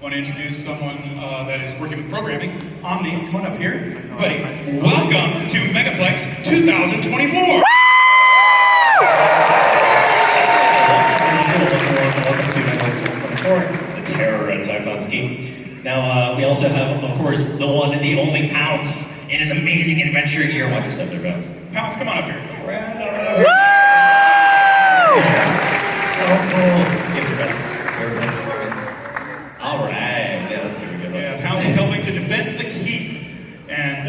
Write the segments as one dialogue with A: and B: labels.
A: want to introduce someone that is working with programming. Omni, come on up here. Buddy, welcome to Megaplex 2024!
B: Welcome to Megaplex 2024, the terror at Typhonski. Now, we also have, of course, the one and the only Pounce in his amazing adventure year. Watch yourself there, Pounce.
A: Pounce, come on up here.
B: So cool. Give us your best. All right. Yeah, let's give it a good one.
A: Yeah, Pounce is helping to defend the keep and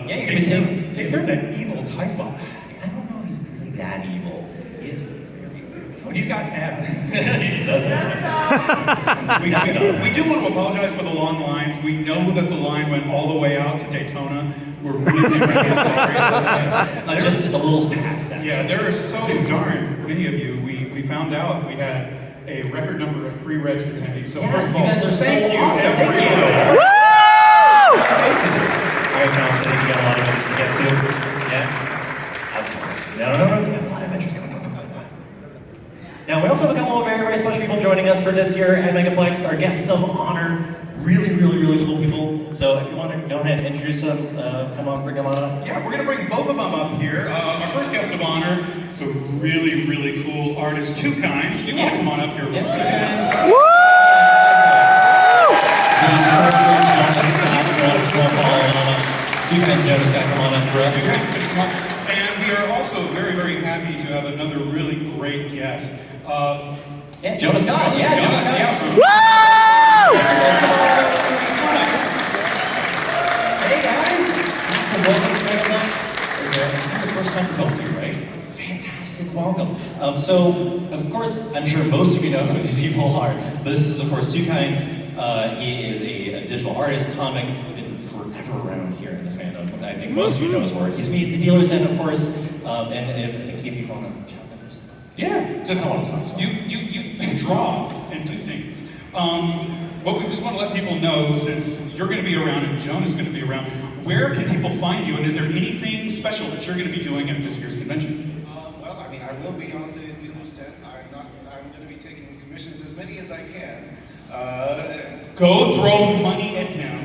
A: take care of that evil Typhon.
B: I don't know if he's really that evil. He is very evil.
A: Well, he's got abs.
B: He does have abs.
A: We do want to apologize for the long lines. We know that the line went all the way out to Daytona. We're really sorry about that.
B: Just a little past that.
A: Yeah, there are so darn many of you. We found out we had a record number of pre-reg attendees. So
B: yeah,
A: first of all,
B: you guys are
A: thank
B: so
A: you,
B: awesome.
A: everyone.
B: Thank you. All right, Pounce, I think you got a lot of adventures to get to. Yeah? Of course. No. You have a lot of adventures. Come on. Now, we also have a couple of very, very special people joining us for this year at Megaplex. Our guests of honor. Really cool people. So if you want to go ahead and introduce them, come on, bring them on up.
A: Yeah, we're going to bring both of them up here. Our first guest of honor is a really cool artist, Two Kinds. If you want to come on up here.
B: Yeah, Two Kinds.
C: Woo!
B: Two Kinds, Jonas Scott, come on up for us.
A: And we are also very happy to have another really great guest.
B: Yeah, Jonas Scott. Jonas Scott. Hey guys, awesome. Welcome to Megaplex. Is there the first time for both of you, right? Fantastic, welcome. So, of course, I'm sure most of you know who these people are, but this is, of course, Two Kinds. He is a digital artist, comic, been forever around here in the fandom. I think most of you know his work. He's made the dealer's end, of course, and if I think KP want to chat that first.
A: Yeah, just you draw and do things. What we just want to let people know, since you're going to be around and Joan is going to be around, where can people find you, and is there anything special that you're going to be doing at this year's convention?
D: Well, I mean, I will be on the dealer's tent. I'm going to be taking commissions, as many as I can.
A: Go throw money at him.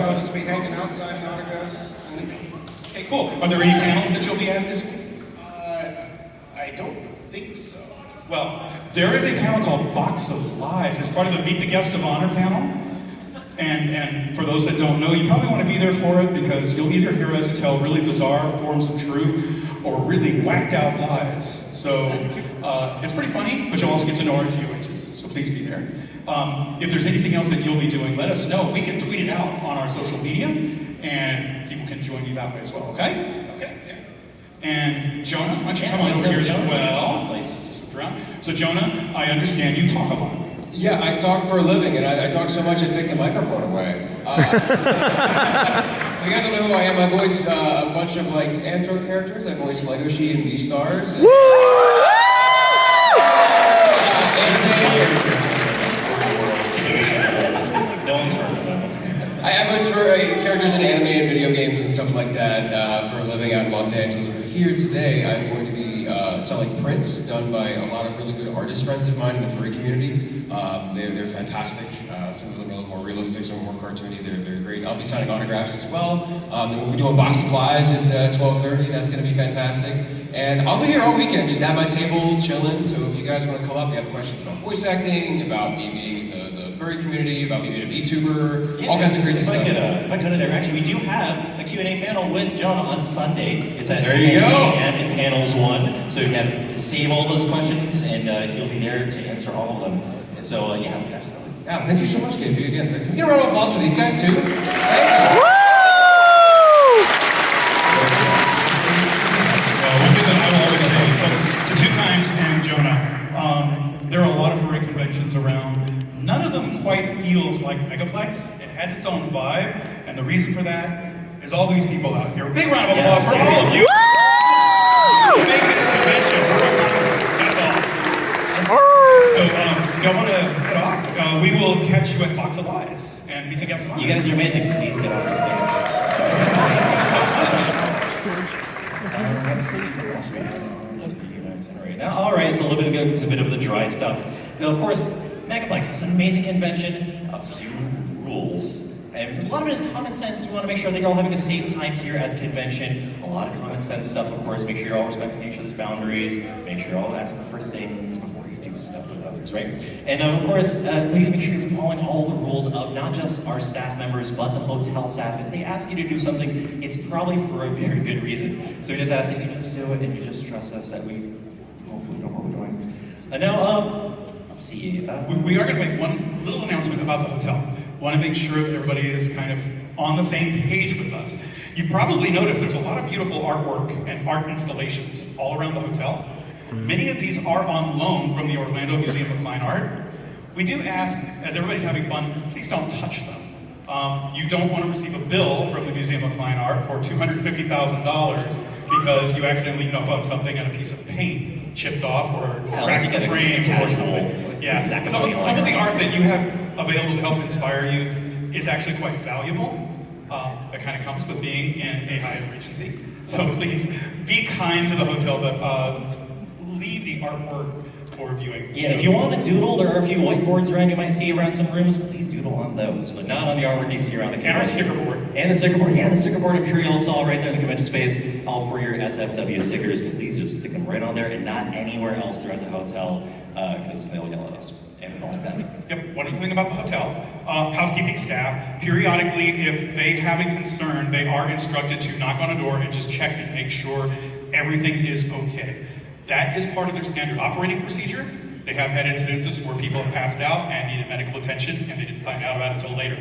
D: I'll just be hanging out, signing autographs, anything.
A: Okay, cool. Are there any panels that you'll be at this year?
D: I don't think so.
A: Well, there is a panel called Box of Lies. It's part of the Meet the Guest of Honor panel. And for those that don't know, you probably want to be there for it because you'll either hear us tell really bizarre forms of truth or really whacked out lies. So it's pretty funny, but you'll also get to know our GOHs, so please be there. If there's anything else that you'll be doing, let us know. We can tweet it out on our social media, and people can join you that way as well, okay?
D: Okay, yeah.
A: And Jonah, why don't you come on over here as well? So Jonah, I understand you talk a lot.
E: Yeah, I talk for a living, and I talk so much I take the microphone away. You guys don't know who I am. I voice a bunch of like Andro characters. I voice Legoshi and Beastars. And...
B: No one's heard of them.
E: I voice for characters in anime and video games and stuff like that for a living out in Los Angeles. But here today, I'm going to be selling prints done by a lot of really good artist friends of mine in the furry community. They're fantastic. Some of them are a little more realistic, some are more cartoony. They're great. I'll be signing autographs as well. And we'll be doing Box of Lies at 12:30. That's going to be fantastic. And I'll be here all weekend, just at my table, chilling. So if you guys want to come up, you have questions about voice acting, about me being the furry community, about me being a VTuber, all kinds of crazy stuff.
B: If I go to there, actually, we do have a Q&A panel with Jonah on Sunday. It's at 10 a.m. in Panels 1. So you have to save all those questions, and he'll be there to answer all of them. And so, yeah, absolutely.
E: Yeah, thank you so much, KP. Again, can we get a round of applause for these guys, too? Thank you.
A: One thing that I will always say to Two Kinds and Jonah, there are a lot of furry conventions around. None of them quite feels like Megaplex. It has its own vibe, and the reason for that is all these people out here. Big round of applause for all of you. You make this convention. We're a conference. That's all. So, y'all want to head off? We will catch you at Box of Lies and meet the guests.
B: You guys are amazing. Please get off the stage. Let's see what else we have on the itinerary now. All right, so a bit of the dry stuff. Now, of course, Megaplex is an amazing convention, a few rules. And a lot of it is common sense. We want to make sure that you're all having a safe time here at the convention. A lot of common sense stuff, of course. Make sure you're all respecting each other's boundaries. Make sure you're all asking for things before you do stuff with others, right? And of course, please make sure you're following all the rules of not just our staff members, but the hotel staff. If they ask you to do something, it's probably for a very good reason. So we just ask that you just do it and you just trust us that we hopefully know what we're doing. Now, let's see.
A: We are going to make one little announcement about the hotel. Want to make sure that everybody is kind of on the same page with us. You've probably noticed there's a lot of beautiful artwork and art installations all around the hotel. Many of these are on loan from the Orlando Museum of Fine Art. We do ask, as everybody's having fun, please don't touch them. You don't want to receive a bill from the Museum of Fine Art for $250,000 because you accidentally knocked on something and a piece of paint chipped off or cracked the frame or something. Yeah, some of the art that you have available to help inspire you is actually quite valuable. That kind of comes with being in a high-end Regency. So please be kind to the hotel, but leave the artwork for viewing.
B: Yeah, if you want to doodle, there are a few whiteboards around you might see around some rooms. Please doodle on those, but not on the artwork you see around the
A: And our
B: convention.
A: sticker board.
B: And the sticker board. Yeah, the sticker board I'm sure you all saw right there in the convention space. All for your SFW stickers. Please just stick them right on there and not anywhere else throughout the hotel because they'll yell at us. And we don't like that.
A: Yep, one other thing about the hotel, housekeeping staff, periodically, if they have a concern, they are instructed to knock on a door and just check and make sure everything is okay. That is part of their standard operating procedure. They have had incidences where people have passed out and needed medical attention and they didn't find out about it until later.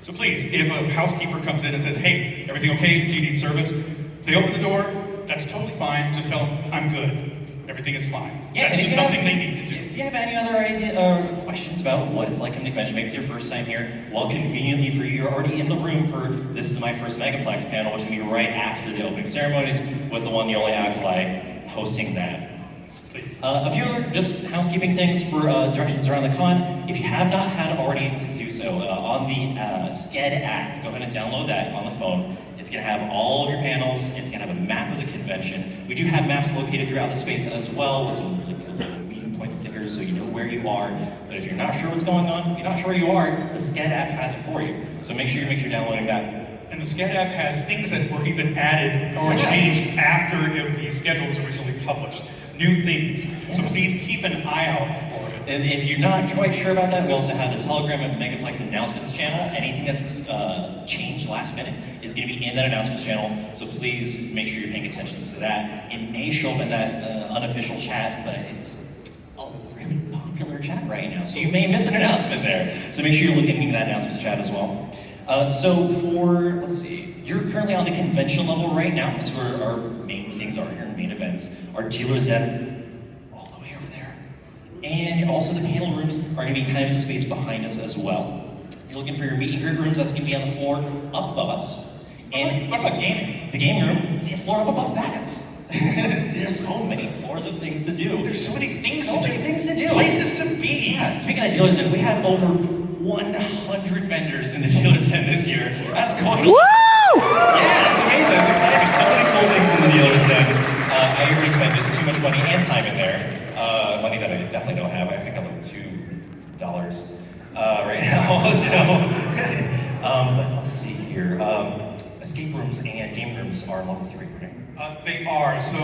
A: So please, if a housekeeper comes in and says, hey, everything okay? Do you need service? They open the door, that's totally fine. Just tell them, I'm good. Everything is fine.
B: Yeah,
A: That's just something they need to do.
B: If you have any other questions about what it's like in the convention, maybe it's your first time here, well, conveniently for you, you're already in the room for This Is My First Megaplex panel, which will be right after the opening ceremonies with the one, the only Acolyte hosting that.
A: Please.
B: A few other just housekeeping things for directions around the con. If you have not had already to do so, on the SCED app, go ahead and download that on the phone. It's going to have all of your panels. It's going to have a map of the convention. We do have maps located throughout the space as well with some really cool meeting point stickers so you know where you are. But if you're not sure what's going on, if you're not sure where you are, the SCED app has it for you. So make sure you're downloading that.
A: And the SCED app has things that were even added or changed after the schedule was originally published. New things. So please keep an eye out for it.
B: And if you're not quite sure about that, we also have the Telegram and Megaplex announcements channel. Anything that's changed last minute is going to be in that announcements channel. So please make sure you're paying attention to that. It may show up in that unofficial chat, but it's a really popular chat right now. So you may miss an announcement there. So make sure you're looking into that announcements chat as well. So for, let's see, you're currently on the convention level right now. That's where our main things are, your main events. Our dealers den, all the way over there. And also the panel rooms are gonna be kind of in the space behind us as well. If you're looking for your meet and greet rooms, that's gonna be on the floor up above us. And
A: What about gaming?
B: the gaming room, the floor up above that. There's so many floors of things to do.
A: There's so many things
B: So
A: to
B: many
A: do.
B: things to do.
A: Places to be.
B: Yeah, speaking of dealers den, we have over 100 vendors in the dealers den this year. That's quite
C: Woo!
B: Yeah, it's amazing. It's exciting. So many cool things in the dealers den. I already spent too much money and time in there. Money that I definitely don't have. I think I'm like $2 right now. So, but let's see here. Escape rooms and game rooms are level 3, right?
A: They are. So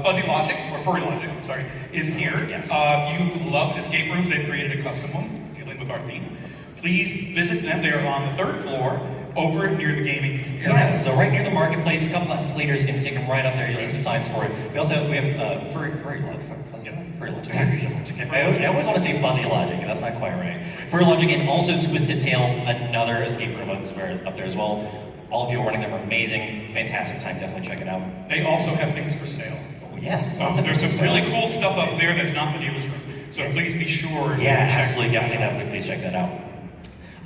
A: Fuzzy Logic, or Furry Logic, sorry, is here.
B: Yes.
A: If you love escape rooms, they've created a custom one dealing with our theme. Please visit them. They are on the 3rd floor, over near the gaming area.
B: Yeah, so right near the marketplace, a couple escalators, you can take them right up there. You'll see the signs for it. We also have Furry Logic. Furry Logic. I always want to say Fuzzy Logic, and that's not quite right. Furry Logic and also Twisted Tales, another escape room up there as well. All of you are running them, amazing, fantastic time. Definitely check it out.
A: They also have things for sale.
B: Oh, yes,
A: So
B: lots of
A: there's some
B: things for
A: really
B: sale.
A: cool stuff up there that's not in the dealer's room. So please be sure to
B: Yeah,
A: check.
B: absolutely, definitely, please check that out.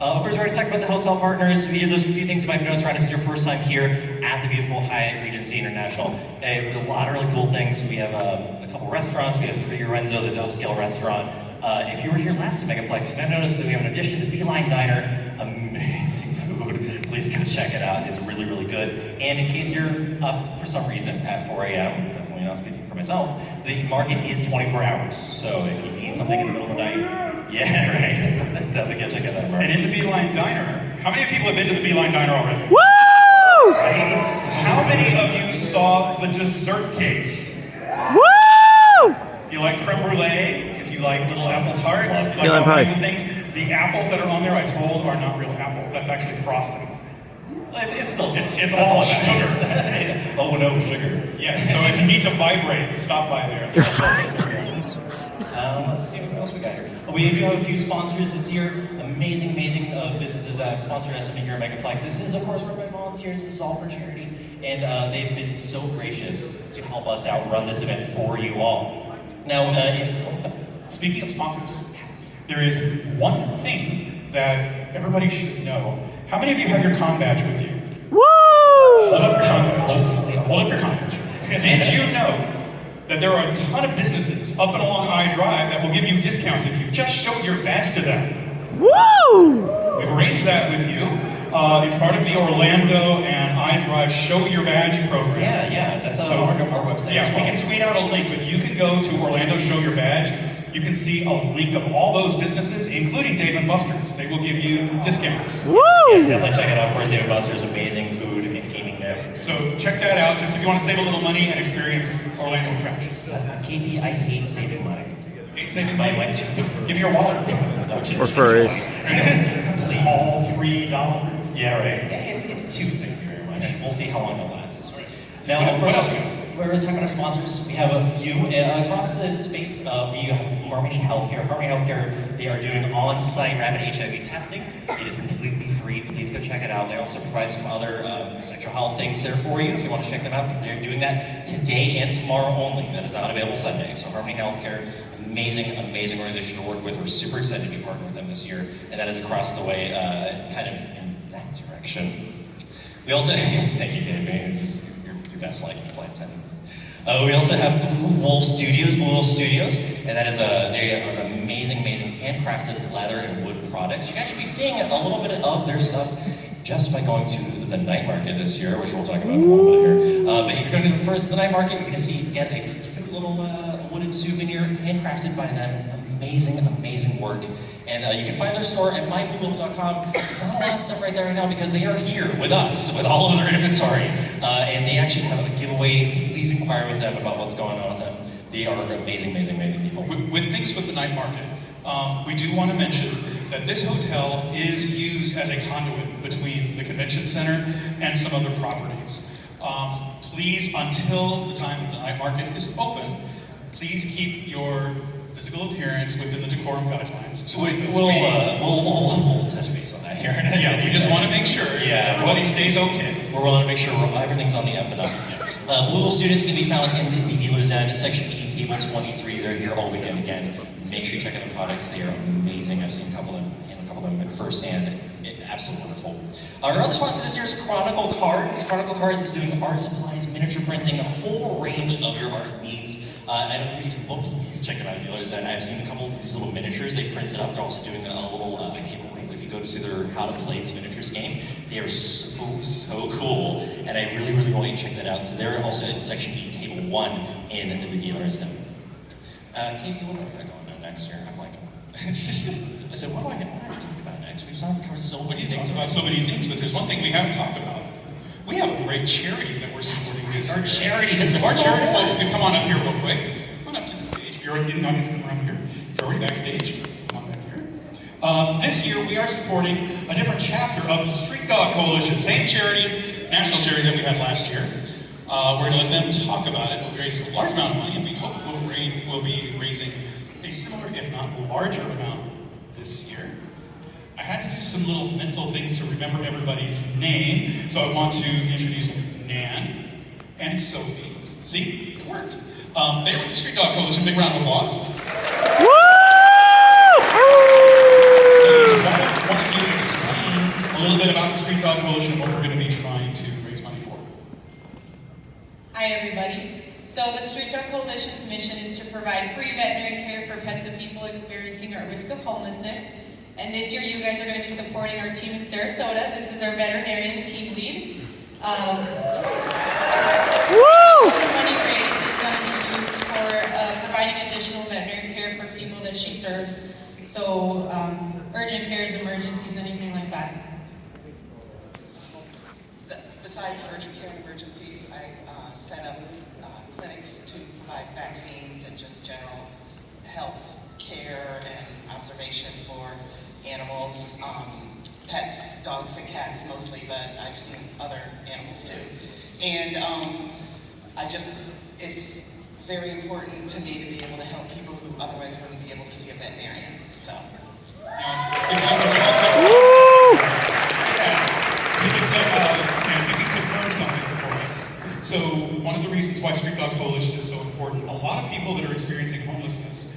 B: Of course, we already talked about the hotel partners. There's a few things you might notice around if it's your first time here at the beautiful Hyatt Regency International. With a lot of really cool things. We have a couple restaurants. We have Fiorenzo, the upscale restaurant. If you were here last Megaplex, you might notice that we have an addition to Beeline Diner. Amazing food. Please go check it out. It's really, really good. And in case you're up for some reason at 4 a.m., definitely not speaking for myself, the market is 24 hours. So if you need something in the middle of the night, yeah, that we get together.
A: And in the Beeline Diner, how many people have been to the Beeline Diner already?
C: Woo!
B: Right?
A: How many of you saw the dessert case?
C: Woo!
A: If you like creme brulee, if you like little apple tarts, if you like
C: Beeline
A: all
C: pie.
A: kinds of things, the apples that are on there, I told, are not real apples. That's actually frosting.
B: It's still, it's
A: It's
B: that's
A: all
B: all that
A: sugar.
B: matters. Oh no, sugar.
A: Yes, so if you need to vibrate, stop by there.
B: Let's see what else we got here. We do have a few sponsors this year. Amazing businesses that have sponsored us here at Megaplex. This is, of course, run by volunteers. This is all for charity. And they've been so gracious to help us out run this event for you all. Now,
A: Speaking of sponsors, there is one thing that everybody should know. How many of you have your con badge with you?
C: Woo!
A: Hold up your con badge. Hold up your con badge. Did you know that there are a ton of businesses up and along I-Drive that will give you discounts if you just show your badge to them?
C: Woo!
A: We've arranged that with you. It's part of the Orlando and I-Drive Show Your Badge program.
B: yeah, that's on
A: So,
B: our website
A: yeah,
B: as
A: we
B: well.
A: can tweet out a link, but you can go to Orlando Show Your Badge. You can see a link of all those businesses, including Dave & Buster's. They will give you discounts.
B: Yes,
C: Woo!
B: definitely check it out. Of course, David Buster's amazing food and gaming there.
A: So check that out, just if you want to save a little money and experience Orlando attractions.
B: KP, I hate saving money.
A: Ain't saving
B: My
A: money.
B: went
A: Give me your wallet.
C: Or furries.
B: Please.
A: All $3.
B: Yeah, right. Yeah, it's two. Thank you very much. We'll see how long it lasts. Now,
A: What
B: of course,
A: else you got?
B: we're talking about our sponsors. We have a few across the space. We have Harmony Healthcare. Harmony Healthcare, they are doing on-site rapid HIV testing. It is completely free. Please go check it out. They also provide some other sexual health things there for you if you want to check them out. They're doing that today and tomorrow only. That is not available Sunday. So Harmony Healthcare, amazing organization to work with. We're super excited to be partnering with them this year, and that is across the way, kind of in that direction. We also, thank you, Dave, man, just your best flight attendant. We also have Blue Wolf Studios, and that is they are an amazing handcrafted leather and wood products. You can actually be seeing a little bit of their stuff just by going to the night market this year, which we'll talk about in a little bit here. But if you're going to the night market, you're going to get a cute little wooden souvenir handcrafted by them. Amazing work. And you can find their store at mybluewolf.com. Not a lot of stuff right there right now because they are here with us, with all of their inventory. And they actually have a giveaway. Please inquire with them about what's going on with them. They are amazing people.
A: With things with the night market, we do want to mention that this hotel is used as a conduit between the convention center and some other properties. Please, until the time that the night market is open, please keep your physical appearance within the decorum guidelines.
B: We'll touch base on that here.
A: Yeah, we just want to make sure everybody stays okay.
B: We're willing to make sure everything's on the up and up. Yes. Blue Wolf Studios can be found in the dealer's end, section E, table 23. They're here all weekend again. Make sure you check out the products. They are amazing. I've seen a couple of them firsthand. Absolutely wonderful. Our other sponsor this year is Chronicle Cards. Chronicle Cards is doing art supplies, miniature printing, a whole range of your art needs. I don't know if you please check it out, dealers. And I've seen a couple of these little miniatures they printed up. They're also doing a little giveaway. If you go to their How to Play This Miniatures game, they are so cool. And I really want you to check that out. So they're also in section E, table 1 in the dealer's den. KP, what am I going on next here? I'm like, I said, what do I talk about next? We've covered so many things.
A: About so many things, but there's one thing we haven't talked about. We have a great charity that we're supporting this year.
B: Our charity, this is
A: Our charity folks could come on up here real quick. Come on up to the stage. If you're in the audience, come around here. If you're already backstage, come on back here. This year, we are supporting a different chapter of the Street Dog Coalition. Same charity, national charity that we had last year. We're going to let them talk about it. We'll raise a large amount of money, and we hope we'll be raising a similar, if not larger amount this year. I had to do some little mental things to remember everybody's name, so I want to introduce Nan and Sophie. See, it worked. They were the Street Dog Coalition. Big round of applause.
C: Woo!
A: Ladies, why don't you explain a little bit about the Street Dog Coalition and what we're going to be trying to raise money for?
F: Hi everybody. So the Street Dog Coalition's mission is to provide free veterinary care for pets of people experiencing a risk of homelessness. And this year you guys are going to be supporting our team in Sarasota. This is our veterinarian team lead. All the money raised is going to be used for providing additional veterinary care for people that she serves. So, or urgent cares, emergencies, anything like that?
G: Besides urgent care and emergencies, I set up clinics to provide vaccines and just general health care and observation for animals, pets, dogs and cats mostly, but I've seen other animals too. And it's very important to me to be able to help people who otherwise wouldn't be able to see a veterinarian, so.
A: You can confirm something for us. So one of the reasons why Street Dog Coalition is so important, a lot of people that are experiencing homelessness,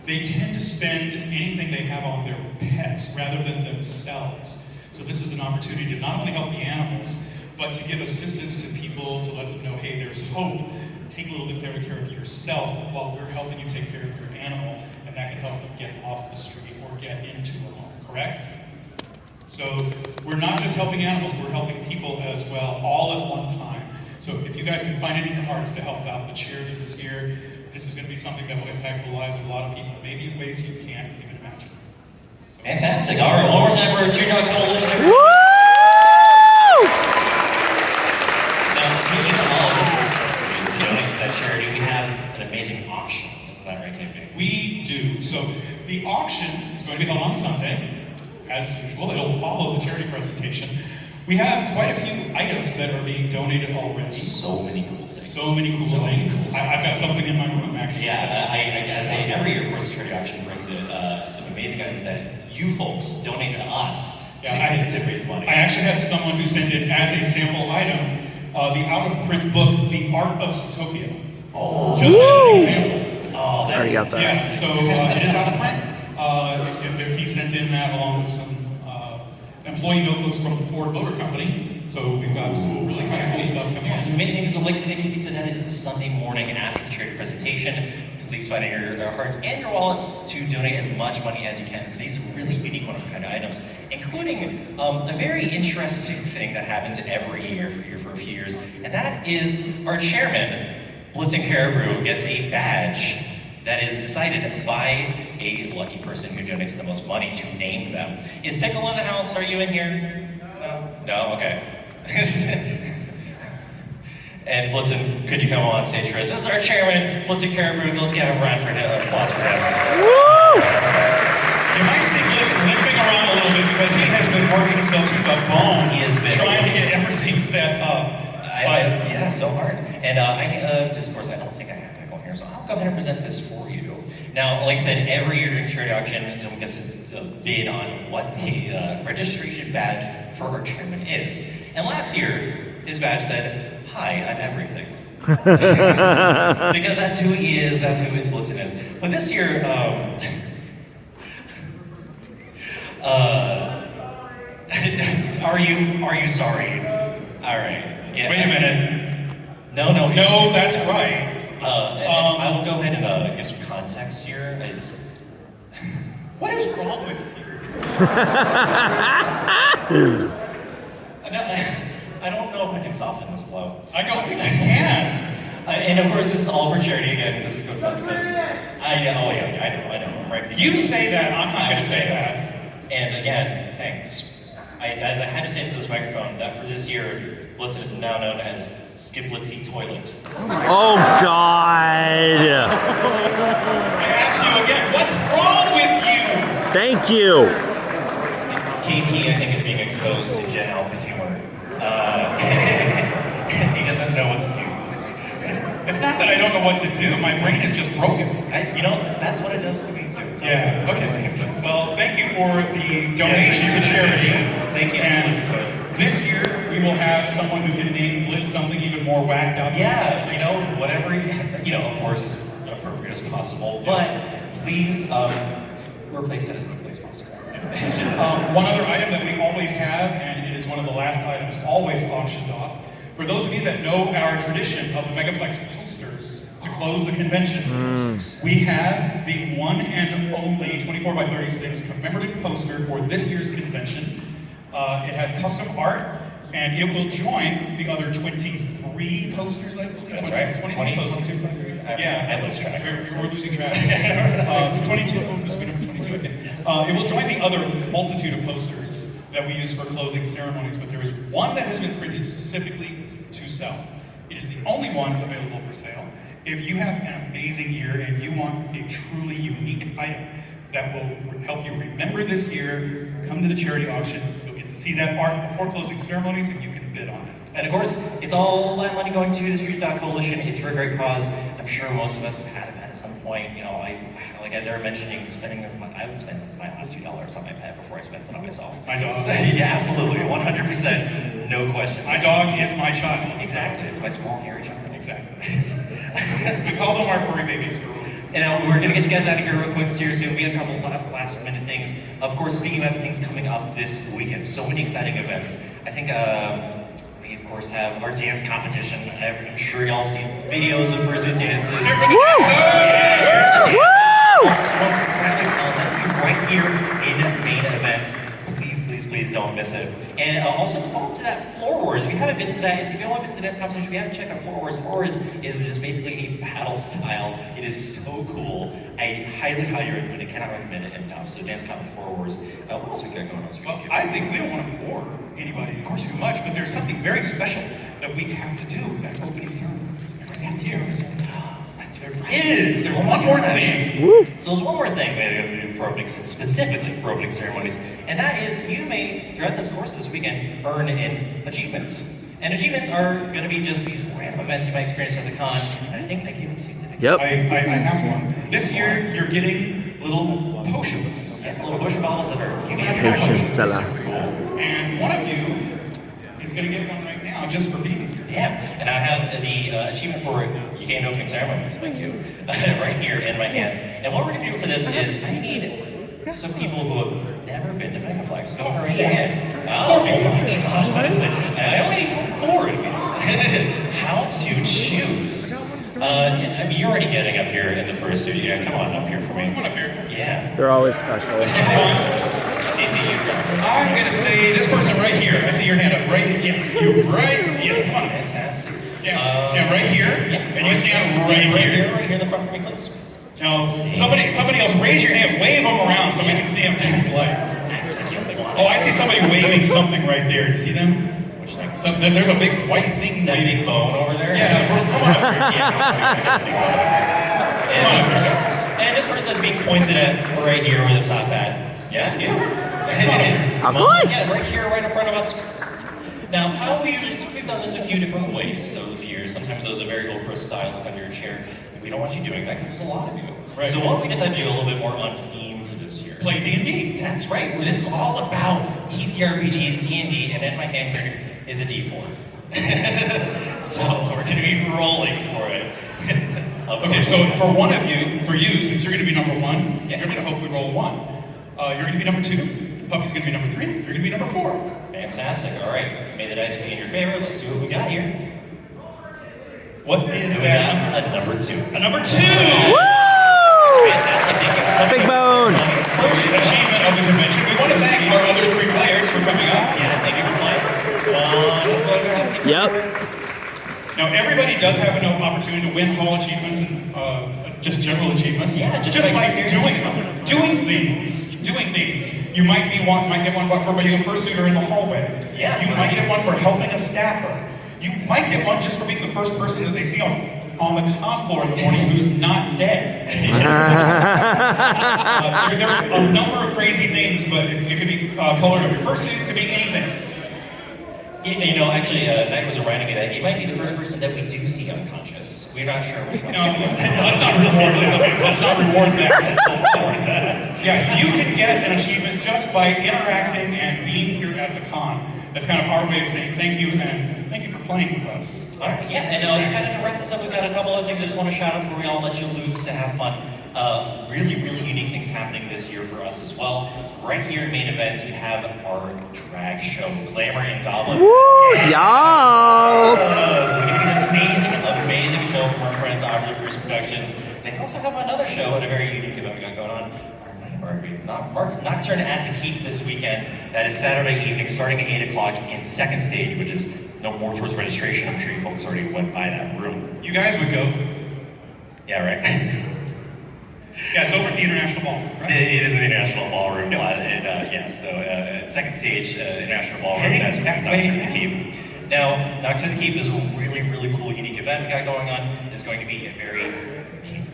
A: they tend to spend anything they have on their pets rather than themselves. So this is an opportunity to not only help the animals, but to give assistance to people, to let them know, hey, there's hope. Take a little bit better care of yourself while we're helping you take care of your animal, and that can help them get off the street or get into a home, correct? So we're not just helping animals, we're helping people as well, all at one time. So if you guys can find it in your hearts to help out the charity this year, this is going to be something that will impact the lives of a lot of people, maybe in ways you can't even imagine. So,
B: Fantastic. All right, one more time for Street Dog Coalition.
C: Woo!
B: Now, speaking of donating to that charity, we have an amazing auction. Isn't that right, KP?
A: we do. So the auction is going to be held on Sunday. As usual, it'll follow the charity presentation. We have quite a few items that are being donated already.
B: So many cool things.
A: So many cool things. I've got something in my room, actually.
B: Yeah, I gotta say, every year, of course, the charity auction brings in some amazing items that you folks donate to us to raise money.
A: I actually had someone who sent in as a sample item the out-of-print book, The Art of Zootopia.
B: Oh,
A: Just as an example.
B: Oh, that's
C: Already got that.
A: Yes, so it is out of print. He sent in that along with some employee notebooks from the Ford Motor Company. So we've got some really kind of cool stuff coming
B: Yeah,
A: up.
B: some amazing things. So like KP said, that is Sunday morning after the charity presentation. Please find your hearts and your wallets to donate as much money as you can for these really unique one-of-a-kind items, including a very interesting thing that happens every year for a few years, and that is our chairman, Blitzen Caribou, gets a badge that is decided by a lucky person who donates the most money to name them. Is Pickle in the house? Are you in here? No? No? Okay. And Blitzen, could you come on stage for us? This is our chairman, Blitzen Caribou. Let's give him a round for him, applause for him.
C: Woo!
A: You might see Blitz limping around a little bit because he has been working himself to the bone.
B: He has been
A: trying to get everything set up.
B: Yeah, so hard. And of course, I don't think I have Pickle here, so I'll go ahead and present this for you. Now, like I said, every year during charity auction, someone gets a bid on what the registration badge for our chairman is. And last year, his badge said, "Hi, I'm everything." Because that's who he is, that's who his Blitzen is. But this year, are you sorry? All right. Yeah.
A: Wait a minute.
B: No.
A: No, that's right.
B: I will go ahead and give some context here.
A: What is wrong with you?
B: I don't know if I can soften this blow.
A: I don't think you can.
B: And of course, this is all for charity. Again, this is good fun because I know, right?
A: You say that, I'm not going to say that.
B: And again, thanks. As I had to say to this microphone, that for this year, Blitzen is now known as Skiplitsy Toilet.
C: Oh, God.
A: I ask you again, what's wrong with you?
C: Thank you.
B: KP, I think, is being exposed to Gen Alpha humor. He doesn't know what to do.
A: It's not that I don't know what to do, my brain is just broken.
B: That's what it does to me too. So
A: Yeah, okay. Well, thank you for the donation to charity.
B: Thank you,
A: And
B: Skiplitsy Toilet.
A: this year, we will have someone who can name Blitz something even more whacked out.
B: Yeah, whatever, of course, appropriate as possible, but please replace it as quickly as possible.
A: One other item that we always have, and it is one of the last items always auctioned off, for those of you that know our tradition of the Megaplex posters to close the convention, we have the one and only 24 by 36 commemorative poster for this year's convention. It has custom art, and it will join the other 23 posters, I believe.
B: That's right.
A: 22 posters. Yeah,
B: I lose track.
A: We're losing track. 22, it's going to be 22 to it. It will join the other multitude of posters that we use for closing ceremonies, but there is one that has been printed specifically to sell. It is the only one available for sale. If you have an amazing year and you want a truly unique item that will help you remember this year, come to the charity auction. You'll get to see that art before closing ceremonies and you can bid on it.
B: And of course, it's all that money going to the Street Dog Coalition. It's for a great cause. I'm sure most of us have had a pet at some point. You know, they were mentioning spending. I would spend my last $2 on my pet before I spent it on myself.
A: My dog.
B: So, yeah, absolutely, 100%, no question.
A: My dog is my child.
B: Exactly, it's my small hairy child.
A: Exactly. We call them our furry babies for a reason.
B: And we're gonna get you guys out of here real quick, seriously. We have a couple last minute things. Of course, speaking about the things coming up this weekend, so many exciting events. I think we of course have our dance competition. I'm sure y'all seen videos of fursuit dances.
C: Woo!
B: That's right here in main events. Please don't miss it. And also follow up to that Floor Wars. If you haven't been to that, if you haven't been to the dance competition, if you haven't checked out Floor Wars, Floor Wars is basically a battle style. It is so cool. I highly recommend it. Cannot recommend it enough. So dance comp and Floor Wars. What else we got going on this week?
A: Well, I think we don't want to bore anybody too much, but there's something very special that we have to do at opening ceremonies. That's right. There's one more thing.
B: So there's one more thing we have to do for opening, specifically for opening ceremonies, and that is you may, throughout this course of this weekend, earn in achievements. And achievements are going to be just these random events you might experience at the con, and I think they even seem to.
C: Yep.
A: I have one. This year, you're getting little potions.
B: Yeah, little bush bottles that are you can
C: Potion seller.
A: And one of you is going to get one right now just for being here.
B: Yeah, and I have the achievement for you came to opening ceremonies, thank you, right here in my hand. And what we're going to do for this is I need some people who have never been to Megaplex. Go ahead and raise your hand. Oh my gosh, that's it. And I only need 4 of you. How to choose. I mean, you're already getting up here in the first studio. Come on up here for me.
A: Come on up here.
B: Yeah.
C: They're always special.
A: I'm going to say this person right here. I see your hand up. Right here. Yes, you right. Yes, come on.
B: Fantastic.
A: Stand right here.
B: Yeah.
A: And you stand right here.
B: Right here in the front for me, please.
A: Now, somebody else, raise your hand. Wave them around so we can see them through these lights. Oh, I see somebody waving something right there. You see them?
B: Which thing?
A: There's a big white thing
B: That
A: waving.
B: big bone over there?
A: Yeah, come on up here. Come on up here.
B: And this person is being pointed at right here with a top hat. Yeah, you.
C: I'm good.
B: Yeah, right here, right in front of us. Now, how we've done this a few different ways over the years. Sometimes those are very Oprah style, look under your chair. We don't want you doing that because there's a lot of you.
A: Right.
B: So what we decided to do a little bit more on theme for this year.
A: Play D&D.
B: That's right. This is all about TCRPGs, D&D, and in my hand here is a D4. So we're going to be rolling for it.
A: Okay, so for one of you, for you, since you're going to be number 1,
B: Yeah.
A: you're going to hope we roll 1. You're going to be number 2. Puppy's going to be number 3. You're going to be number 4.
B: Fantastic. All right. May the dice be in your favor. Let's see what we got here.
A: What is
B: We
A: that?
B: got a number 2.
A: A number 2!
C: Woo!
B: Fantastic. Thank you.
C: Big bone.
A: First achievement of the convention. We want to thank our other 3 players for coming up.
B: Yeah, thank you for playing.
C: Yep.
A: Now, everybody does have an opportunity to win hall achievements and just general achievements.
B: Yeah, just
A: by
B: by
A: doing things. You might get one for being a fursuiter in the hallway.
B: Yeah.
A: You might get one for helping a staffer. You might get one just for being the first person that they see on the comp floor in the morning who's not dead. There are a number of crazy things, but it could be color of your fursuit, it could be anything.
B: You know, actually, Knight was reminding me that it might be the first person that we do see unconscious. We're not sure which one.
A: No, let's not reward that. Let's not reward that. Yeah, you can get an achievement just by interacting and being here at the con. That's kind of our way of saying thank you, and thank you for playing with us.
B: All right, yeah, and kind of to wrap this up, we've got a couple of things I just want to shout out before we all let you loose to have fun. Really unique things happening this year for us as well. Right here in main events, we have our drag show, Glamour and Goblins.
C: Woo! Y'all!
B: This is going to be an amazing show from our friends Aubrey First Productions. They also have another show and a very unique event we got going on. Nocturne at the Keep this weekend. That is Saturday evening, starting at 8 o'clock in second stage, which is no more towards registration. I'm sure you folks already went by that room.
A: You guys would go.
B: Yeah, right.
A: Yeah, it's over at the International Ballroom, right?
B: It is in the International Ballroom.
A: Yep.
B: Second stage, International Ballroom.
A: Heading
B: That's
A: that
B: Knox
A: way
B: Through the
A: now.
B: Keep. Now, Knox Through the Keep is a really cool, unique event we got going on. It's going to be a very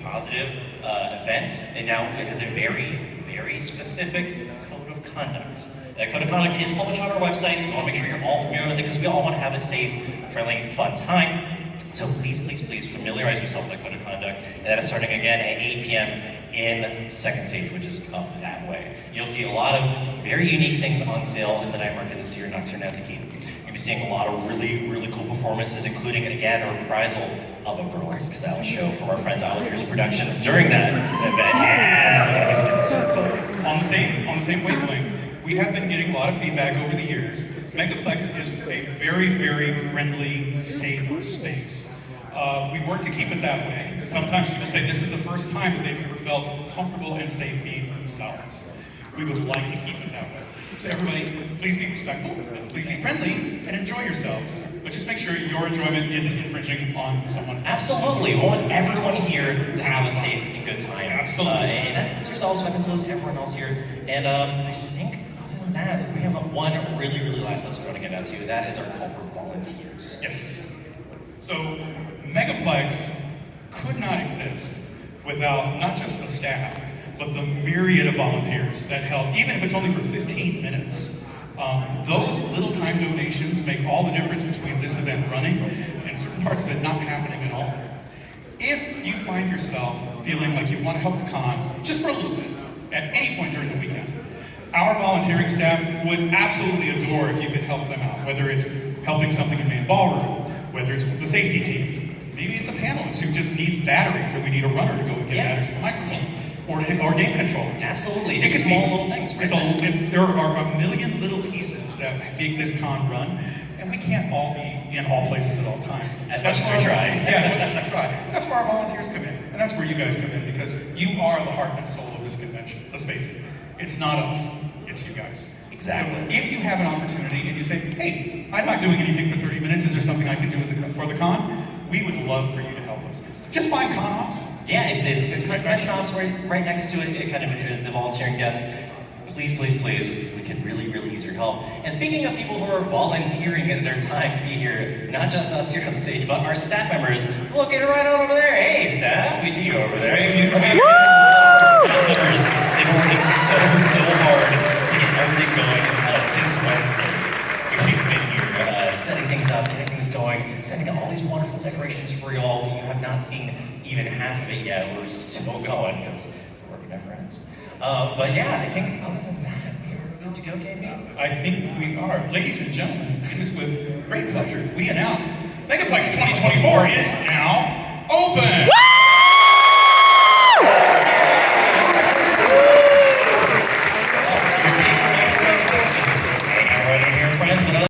B: positive event, and now it has a very specific code of conduct. That code of conduct is published on our website. We want to make sure you're all familiar with it because we all want to have a safe, friendly, fun time. So please familiarize yourself with the code of conduct. And that is starting again at 8 p.m. in second stage, which is up that way. You'll see a lot of very unique things on sale in the night market this year in Nocturne at the Keep. You'll be seeing a lot of really cool performances, including again a reprisal of a burlesque style show from our friends Oliver's Productions during that event. Yeah, it's gonna be super cool.
A: On the same wavelength, we have been getting a lot of feedback over the years. Megaplex is a very friendly, safe space. We work to keep it that way. Sometimes people say this is the first time that they've ever felt comfortable and safe being themselves. We would like to keep it that way. So everybody, please be respectful, please be friendly, and enjoy yourselves. But just make sure your enjoyment isn't infringing on someone else.
B: Absolutely. We want everyone here to have a safe and good time.
A: Absolutely.
B: And that includes yourselves, that includes everyone else here. And I think other than that, we have one really last message we want to get out to. That is our call for volunteers.
A: Yes. So Megaplex could not exist without not just the staff, but the myriad of volunteers that help, even if it's only for 15 minutes. Those little time donations make all the difference between this event running and certain parts of it not happening at all. If you find yourself feeling like you want to help the con, just for a little bit, at any point during the weekend, our volunteering staff would absolutely adore if you could help them out, whether it's helping something in main ballroom, whether it's the safety team, maybe it's a panelist who just needs batteries and we need a runner to go and get batteries for microphones, or game controllers.
B: Absolutely,
A: It
B: just
A: could
B: small
A: be-
B: little things. Right?
A: there are a million little pieces that make this con run, and we can't all be in all places at all times.
B: As much as we try.
A: Yeah, as much as we try. That's where our volunteers come in, and that's where you guys come in, because you are the heart and soul of this convention. Let's face it, it's not us, it's you guys.
B: Exactly.
A: So if you have an opportunity and you say, hey, I'm not doing anything for 30 minutes, is there something I can do for the con? We would love for you to help us. Just find con ops.
B: Yeah, it's convention ops right next to it. It kind of is the volunteering desk. Please, we could really use your help. And speaking of people who are volunteering their time to be here, not just us here on the stage, but our staff members, look at it right on over there. Hey, staff, we see you over there. Staff members, they've been working so hard to get everything going since Wednesday. We've been here setting things up, getting things going, setting up all these wonderful decorations for you all. You have not seen even half of it yet. We're still going because the work never ends. But yeah, I think other than that, we are good to go, KB.
A: I think we are. Ladies and gentlemen, it is with great pleasure we announce Megaplex 2024 is now open!